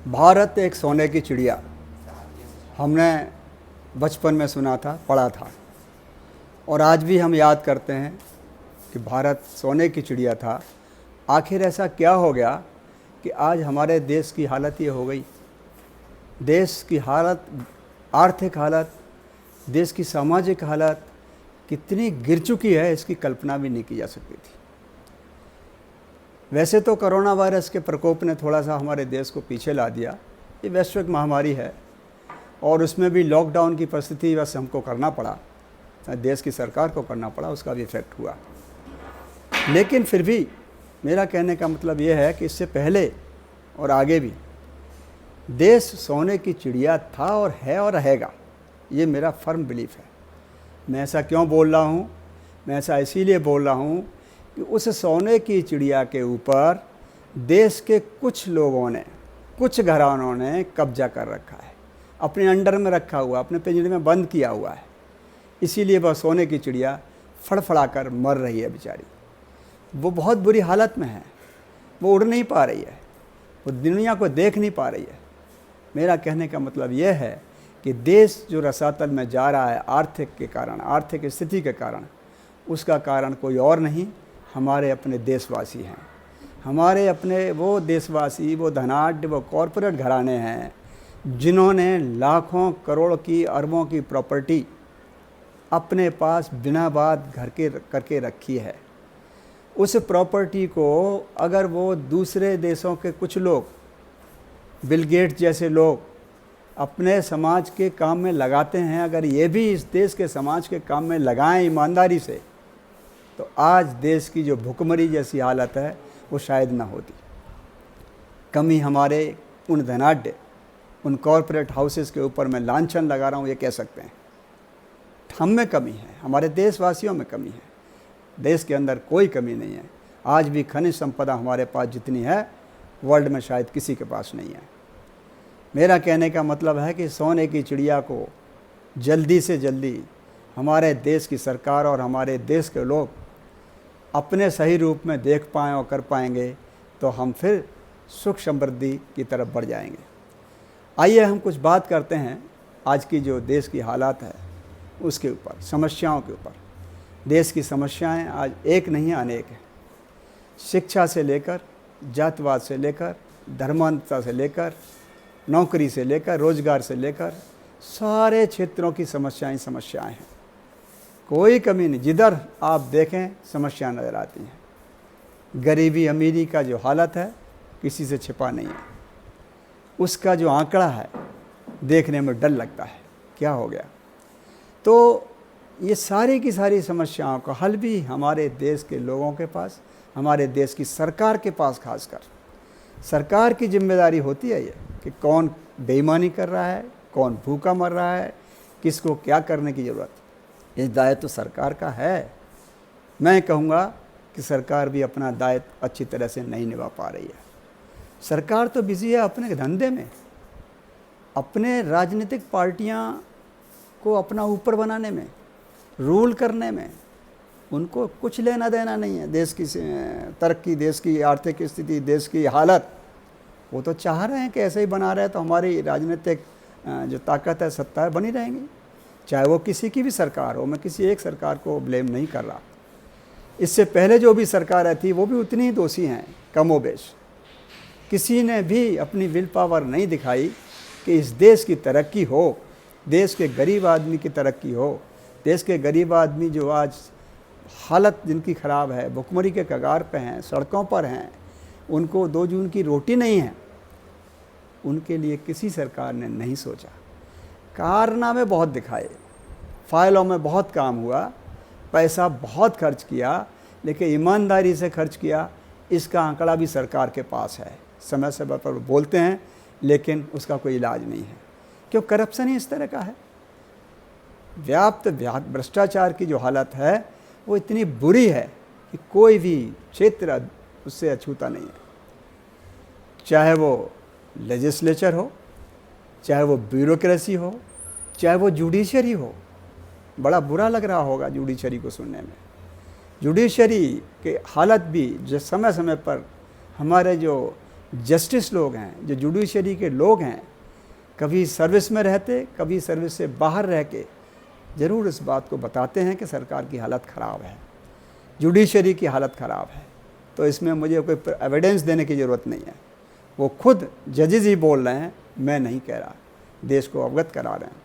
भारत एक सोने की चिड़िया, हमने बचपन में सुना था, पढ़ा था, और आज भी हम याद करते हैं कि भारत सोने की चिड़िया था। आखिर ऐसा क्या हो गया कि आज हमारे देश की हालत ये हो गई। देश की हालत, आर्थिक हालत, देश की सामाजिक हालत कितनी गिर चुकी है, इसकी कल्पना भी नहीं की जा सकती थी। वैसे तो कोरोना वायरस के प्रकोप ने थोड़ा सा हमारे देश को पीछे ला दिया। ये वैश्विक महामारी है और उसमें भी लॉकडाउन की परिस्थिति बस हमको करना पड़ा, देश की सरकार को करना पड़ा, उसका भी इफेक्ट हुआ। लेकिन फिर भी मेरा कहने का मतलब ये है कि इससे पहले और आगे भी देश सोने की चिड़िया था और है और रहेगा। ये मेरा फर्म बिलीफ है। मैं ऐसा क्यों बोल रहा हूँ? मैं ऐसा इसीलिए बोल रहा हूँ कि उस सोने की चिड़िया के ऊपर देश के कुछ लोगों ने, कुछ घरानों ने कब्जा कर रखा है, अपने अंडर में रखा हुआ, अपने पिंजरे में बंद किया हुआ है। इसीलिए वह सोने की चिड़िया फड़फड़ा कर मर रही है बेचारी। वो बहुत बुरी हालत में है, वो उड़ नहीं पा रही है, वो दुनिया को देख नहीं पा रही है। मेरा कहने का मतलब यह है कि देश जो रसातल में जा रहा है आर्थिक के कारण, आर्थिक स्थिति के कारण, उसका कारण कोई और नहीं, हमारे अपने देशवासी हैं। हमारे अपने वो देशवासी, वो धनाढ्य, वो कॉरपोरेट घराने हैं जिन्होंने लाखों करोड़ की, अरबों की प्रॉपर्टी अपने पास बिना बात घर के करके रखी है। उस प्रॉपर्टी को अगर वो दूसरे देशों के कुछ लोग, बिल गेट्स जैसे लोग अपने समाज के काम में लगाते हैं, अगर ये भी इस देश के समाज के काम में लगाएं ईमानदारी से, तो आज देश की जो भुखमरी जैसी हालत है वो शायद ना होती। कमी हमारे उन धनाढ्य, उन कॉरपोरेट हाउसेस के ऊपर मैं लांछन लगा रहा हूँ, ये कह सकते हैं। हम में कमी है, हमारे देशवासियों में कमी है। देश के अंदर कोई कमी नहीं है। आज भी खनिज संपदा हमारे पास जितनी है वर्ल्ड में शायद किसी के पास नहीं है। मेरा कहने का मतलब है कि सोने की चिड़िया को जल्दी से जल्दी हमारे देश की सरकार और हमारे देश के लोग अपने सही रूप में देख पाएँ और कर पाएंगे तो हम फिर सुख समृद्धि की तरफ बढ़ जाएंगे। आइए हम कुछ बात करते हैं आज की जो देश की हालात है उसके ऊपर, समस्याओं के ऊपर। देश की समस्याएं आज एक नहीं अनेक हैं। शिक्षा से लेकर, जातिवाद से लेकर, धर्मांधता से लेकर, नौकरी से लेकर, रोजगार से लेकर, सारे क्षेत्रों की समस्याएं हैं। कोई कमी नहीं, जिधर आप देखें समस्या नज़र आती हैं। गरीबी अमीरी का जो हालत है किसी से छिपा नहीं है। उसका जो आंकड़ा है देखने में डर लगता है, क्या हो गया। तो ये सारी की सारी समस्याओं का हल भी हमारे देश के लोगों के पास, हमारे देश की सरकार के पास, खासकर सरकार की जिम्मेदारी होती है ये कि कौन बेईमानी कर रहा है, कौन भूखा मर रहा है, किसको क्या करने की ज़रूरत। ये दायित्व तो सरकार का है। मैं कहूँगा कि सरकार भी अपना दायित्व अच्छी तरह से नहीं निभा पा रही है। सरकार तो बिजी है अपने धंधे में, अपने राजनीतिक पार्टियाँ को अपना ऊपर बनाने में, रूल करने में। उनको कुछ लेना देना नहीं है देश की तरक्की, देश की आर्थिक स्थिति, देश की हालत। वो तो चाह रहे हैं कि ऐसे ही बना रहे तो हमारी राजनीतिक जो ताकत है, सत्ता है, बनी रहेंगी, चाहे वो किसी की भी सरकार हो। मैं किसी एक सरकार को ब्लेम नहीं कर रहा। इससे पहले जो भी सरकारें थी वो भी उतनी ही दोषी हैं, कमोबेश। किसी ने भी अपनी विल पावर नहीं दिखाई कि इस देश की तरक्की हो, देश के गरीब आदमी की तरक्की हो। देश के गरीब आदमी जो आज हालत जिनकी ख़राब है, भुखमरी के कगार पे हैं, सड़कों पर हैं, उनको 2 जून की रोटी नहीं है, उनके लिए किसी सरकार ने नहीं सोचा। कारनामे बहुत दिखाए, फाइलों में बहुत काम हुआ, पैसा बहुत खर्च किया, लेकिन ईमानदारी से खर्च किया, इसका आंकड़ा भी सरकार के पास है। समय समय पर बोलते हैं लेकिन उसका कोई इलाज नहीं है। क्यों? करप्शन ही इस तरह का है। व्याप्त भ्रष्टाचार की जो हालत है वो इतनी बुरी है कि कोई भी क्षेत्र उससे अछूता नहीं है। चाहे वो लेजिस्लेचर हो, चाहे वो ब्यूरोक्रेसी हो, चाहे वो जुडिशरी हो। बड़ा बुरा लग रहा होगा जुडिशरी को सुनने में। जुडिशरी के हालत भी जो समय समय पर हमारे जो जस्टिस लोग हैं, जो जुडिशरी के लोग हैं, कभी सर्विस में रहते, कभी सर्विस से बाहर रह के ज़रूर इस बात को बताते हैं कि सरकार की हालत ख़राब है, जुडिशरी की हालत ख़राब है। तो इसमें मुझे कोई एविडेंस देने की ज़रूरत नहीं है, वो खुद जजेस ही बोल रहे हैं, मैं नहीं कह रहा, देश को अवगत करा रहे हैं।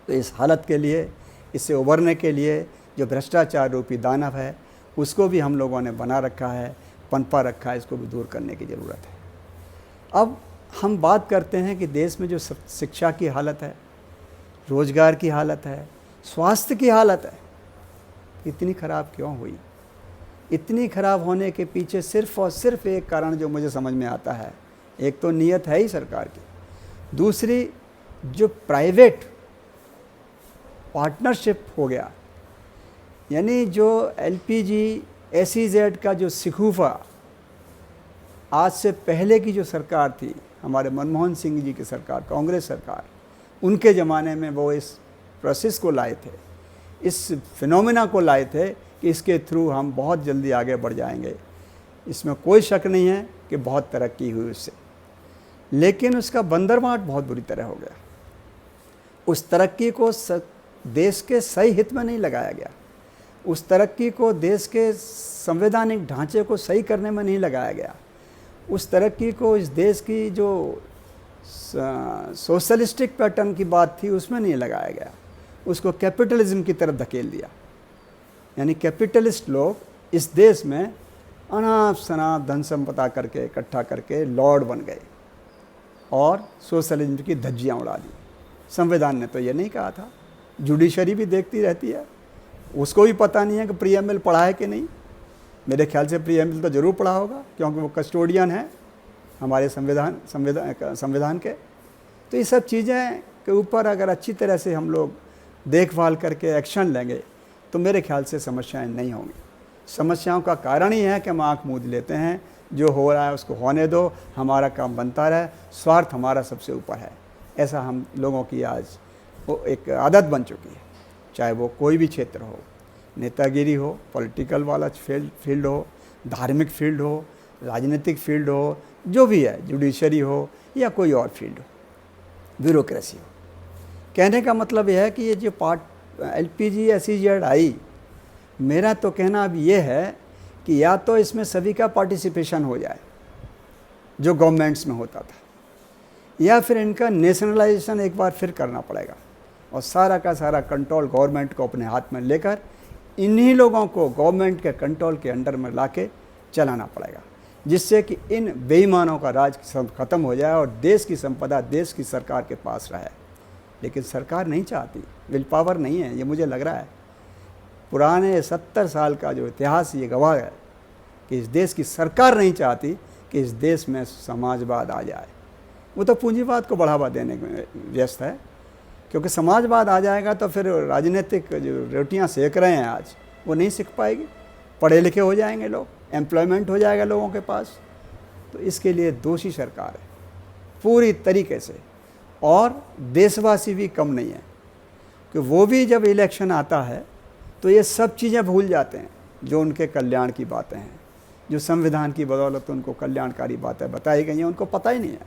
तो इस हालत के लिए, इससे उबरने के लिए जो भ्रष्टाचार रूपी दानव है उसको भी हम लोगों ने बना रखा है, पनपा रखा है, इसको भी दूर करने की ज़रूरत है। अब हम बात करते हैं कि देश में जो शिक्षा की हालत है, रोज़गार की हालत है, स्वास्थ्य की हालत है, इतनी ख़राब क्यों हुई? इतनी ख़राब होने के पीछे सिर्फ़ और सिर्फ एक कारण जो मुझे समझ में आता है, एक तो नीयत है ही सरकार की, दूसरी जो प्राइवेट पार्टनरशिप हो गया, यानी जो एलपीजी SEZ का जो शिकूफा आज से पहले की जो सरकार थी, हमारे मनमोहन सिंह जी की सरकार, कांग्रेस सरकार, उनके ज़माने में वो इस प्रोसेस को लाए थे, इस फिनोमिना को लाए थे कि इसके थ्रू हम बहुत जल्दी आगे बढ़ जाएंगे। इसमें कोई शक नहीं है कि बहुत तरक्की हुई उससे, लेकिन उसका बंदरगांठ बहुत बुरी तरह हो गया। उस तरक्की को देश के सही हित में नहीं लगाया गया, उस तरक्की को देश के संवैधानिक ढांचे को सही करने में नहीं लगाया गया, उस तरक्की को इस देश की जो सोशलिस्टिक पैटर्न की बात थी उसमें नहीं लगाया गया, उसको कैपिटलिज्म की तरफ धकेल दिया। यानी कैपिटलिस्ट लोग इस देश में अनाप शनाप धन संपदा करके इकट्ठा करके लॉर्ड बन गए और सोशलिज्म की धज्जियाँ उड़ा दी। संविधान ने तो ये नहीं कहा था, जुडिशरी भी देखती रहती है, उसको भी पता नहीं है कि प्रीएम्बल पढ़ा है कि नहीं। मेरे ख्याल से प्रीएम्बल तो ज़रूर पढ़ा होगा, क्योंकि वो कस्टोडियन है हमारे संविधान के। तो ये सब चीज़ें के ऊपर अगर अच्छी तरह से हम लोग देखभाल करके एक्शन लेंगे तो मेरे ख्याल से समस्याएं नहीं होंगी। समस्याओं का कारण ही है कि हम आँख मूंद लेते हैं, जो हो रहा है उसको होने दो, हमारा काम बनता रहे, स्वार्थ हमारा सबसे ऊपर है। ऐसा हम लोगों की आज वो एक आदत बन चुकी है, चाहे वो कोई भी क्षेत्र हो, नेतागिरी हो, पॉलिटिकल वाला फील्ड हो, धार्मिक फील्ड हो, राजनीतिक फील्ड हो, जो भी है, जुडिशरी हो या कोई और फील्ड हो, ब्यूरोक्रेसी हो। कहने का मतलब यह है कि ये जो LPG SEZ आई, मेरा तो कहना अब ये है कि या तो इसमें सभी का पार्टिसिपेशन हो जाए जो गवर्नमेंट्स में होता था, या फिर इनका नेशनलाइजेशन एक बार फिर करना पड़ेगा और सारा का सारा कंट्रोल गवर्नमेंट को अपने हाथ में लेकर इन्हीं लोगों को गवर्नमेंट के कंट्रोल के अंडर में लाके चलाना पड़ेगा, जिससे कि इन बेईमानों का राज ख़त्म हो जाए और देश की संपदा देश की सरकार के पास रहे। लेकिन सरकार नहीं चाहती, विल पावर नहीं है, ये मुझे लग रहा है। पुराने 70 साल का जो इतिहास ये गवाह है कि इस देश की सरकार नहीं चाहती कि इस देश में समाजवाद आ जाए। वो तो पूंजीवाद को बढ़ावा देने में व्यस्त है, क्योंकि समाजवाद आ जाएगा तो फिर राजनीतिक जो रोटियां सेक रहे हैं आज, वो नहीं सीख पाएगी। पढ़े लिखे हो जाएंगे लोग, एम्प्लॉयमेंट हो जाएगा लोगों के पास। तो इसके लिए दोषी सरकार है पूरी तरीके से, और देशवासी भी कम नहीं है कि वो भी जब इलेक्शन आता है तो ये सब चीज़ें भूल जाते हैं जो उनके कल्याण की बातें हैं, जो संविधान की बदौलत उनको कल्याणकारी बातें बताई गई हैं, उनको पता ही नहीं है।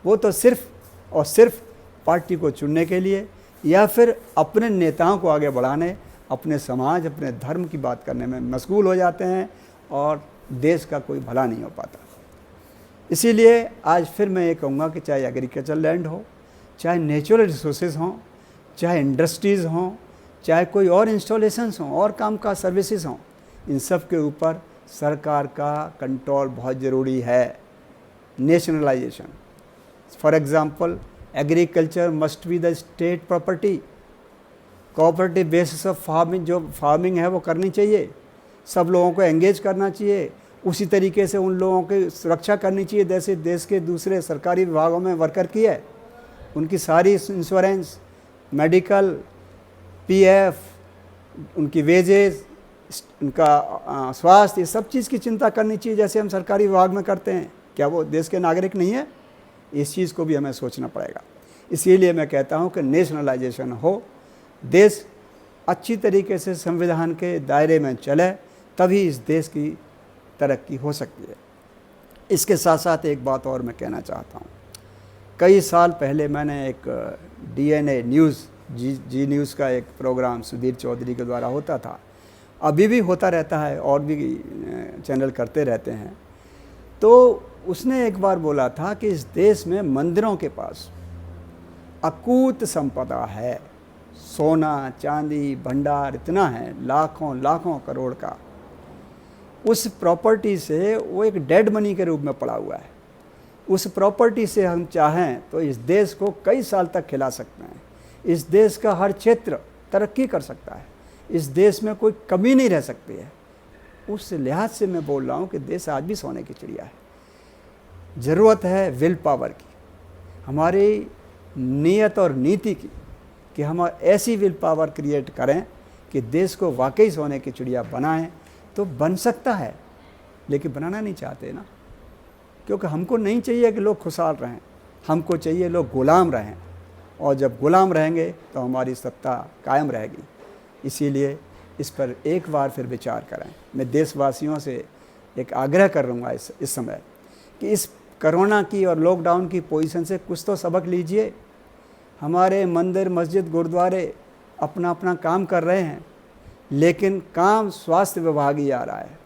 वो तो सिर्फ और सिर्फ पार्टी को चुनने के लिए या फिर अपने नेताओं को आगे बढ़ाने, अपने समाज, अपने धर्म की बात करने में मशगूल हो जाते हैं और देश का कोई भला नहीं हो पाता। इसीलिए आज फिर मैं ये कहूँगा कि चाहे एग्रीकल्चर लैंड हो, चाहे नेचुरल रिसोर्सेज हों, चाहे इंडस्ट्रीज़ हों, चाहे कोई और इंस्टॉलेशंस हों और काम का सर्विसेज हों, इन सब के ऊपर सरकार का कंट्रोल बहुत ज़रूरी है। Nationalisation, for example, agriculture must be the state property. Cooperative basis of farming, जो फार्मिंग है वो करनी चाहिए, सब लोगों को एंगेज करना चाहिए। उसी तरीके से उन लोगों की सुरक्षा करनी चाहिए जैसे देश के दूसरे सरकारी विभागों में वर्कर की है। उनकी सारी इंश्योरेंस, मेडिकल, PF, उनकी वेजेस, उनका स्वास्थ्य, ये सब चीज़ की चिंता करनी चाहिए जैसे हम सरकारी विभाग में करते हैं। क्या वो देश के नागरिक नहीं है? इस चीज़ को भी हमें सोचना पड़ेगा। इसीलिए मैं कहता हूँ कि नेशनलाइजेशन हो, देश अच्छी तरीके से संविधान के दायरे में चले, तभी इस देश की तरक्की हो सकती है। इसके साथ साथ एक बात और मैं कहना चाहता हूँ। कई साल पहले मैंने एक DNA न्यूज़ जी न्यूज़ का एक प्रोग्राम सुधीर चौधरी के द्वारा होता था, अभी भी होता रहता है और भी चैनल करते रहते हैं। तो उसने एक बार बोला था कि इस देश में मंदिरों के पास अकूत संपदा है, सोना चांदी भंडार इतना है, लाखों लाखों करोड़ का। उस प्रॉपर्टी से वो एक डेड मनी के रूप में पड़ा हुआ है। उस प्रॉपर्टी से हम चाहें तो इस देश को कई साल तक खिला सकते हैं। इस देश का हर क्षेत्र तरक्की कर सकता है। इस देश में कोई कमी नहीं रह सकती है। उस लिहाज से मैं बोल रहा हूँ कि देश आज भी सोने की चिड़िया है। ज़रूरत है विल पावर की, हमारी नीयत और नीति की, कि हम ऐसी विल पावर क्रिएट करें कि देश को वाकई सोने की चिड़िया बनाएं। तो बन सकता है, लेकिन बनाना नहीं चाहते ना, क्योंकि हमको नहीं चाहिए कि लोग खुशहाल रहें, हमको चाहिए लोग गुलाम रहें। और जब गुलाम रहेंगे तो हमारी सत्ता कायम रहेगी। इसीलिए इस पर एक बार फिर विचार करें। मैं देशवासियों से एक आग्रह कर रहूँगा इस समय कि इस कोरोना की और लॉकडाउन की पोजीशन से कुछ तो सबक लीजिए। हमारे मंदिर मस्जिद गुरुद्वारे अपना अपना काम कर रहे हैं, लेकिन काम स्वास्थ्य विभाग ही आ रहा है।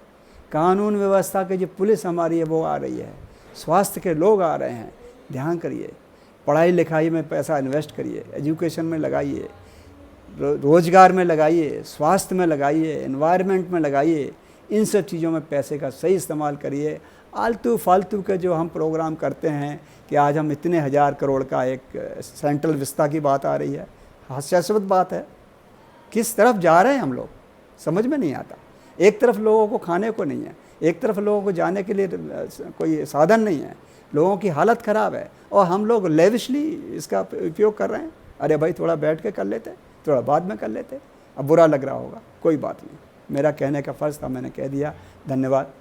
कानून व्यवस्था के जो पुलिस हमारी है वो आ रही है, स्वास्थ्य के लोग आ रहे हैं। ध्यान करिए, पढ़ाई लिखाई में पैसा इन्वेस्ट करिए, एजुकेशन में लगाइए, रोजगार में लगाइए, स्वास्थ्य में लगाइए, एनवायरनमेंट में लगाइए। इन सब चीज़ों में पैसे का सही इस्तेमाल करिए। आलतू फालतू के जो हम प्रोग्राम करते हैं कि आज हम इतने हज़ार करोड़ का एक सेंट्रल विस्ता की बात आ रही है, हास्यास्पद बात है। किस तरफ जा रहे हैं हम लोग, समझ में नहीं आता। एक तरफ लोगों को खाने को नहीं है, एक तरफ लोगों को जाने के लिए कोई साधन नहीं है, लोगों की हालत ख़राब है, और हम लोग लेविशली इसका उपयोग कर रहे हैं। अरे भाई थोड़ा बैठ के कर लेते, थोड़ा बाद में कर लेते। अब बुरा लग रहा होगा, कोई बात नहीं, मेरा कहने का फ़र्ज़ था, मैंने कह दिया। धन्यवाद।